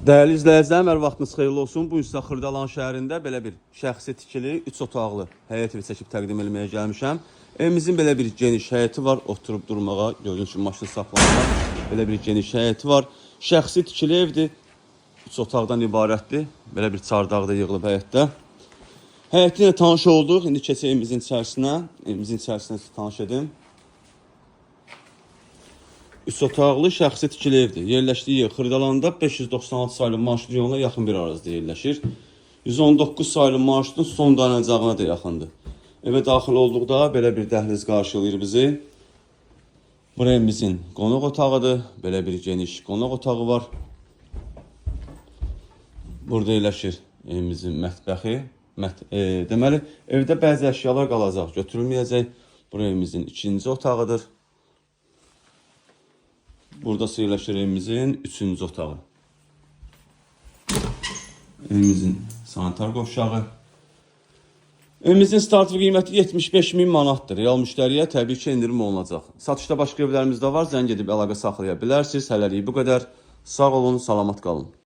Dəyərli izləyicilərim, hər vaxtınız xeyirli olsun. Bu gün sizə Xırdalan şəhərində belə bir şəxsi tikili, 3 otaqlı həyət evi çəkib təqdim etməyə gəlmişəm. Evimizin belə bir geniş həyəti var, oturub durmağa, gördüyünüz kimi maşın saxlamağa belə bir geniş həyəti var. Şəxsi tikili evdir, 3 otaqdan ibarətdir. Belə bir çardaqda yığılıb həyətdə. Həyəti ilə tanış olduq. İndi keçək evimizin içərisinə. Evimizin içərisinə tanış edin. 3 otaqlı şəxsi tikili evdir. Yerləşdiyi yer Xırdalanda 596 saylı marşrut yoluna yaxın bir ərazidə yerləşir. 119 saylı marşrutun son dayanacağına da yaxındır. Evə daxil olduqda belə bir dəhliz qarşılayır bizi. Burası evimizin qonaq otağıdır. Belə bir geniş qonaq otağı var. Burada yerləşir evimizin mətbəxi. Deməli, evdə bəzi əşyalar qalacaq, götürülməyəcək. Burası evimizin ikinci otağıdır. Burada yerləşir evimizin 3-cü otağı. Evimizin sanitar qovşağı. Evimizin start qiyməti 75.000 manatdır. Real müştəriyə təbii ki, endirim olunacaq. Satışda başqa evlərimiz də var. Zəng edib əlaqə saxlaya bilərsiniz. Hələlik bu qədər. Sağ olun, salamat qalın.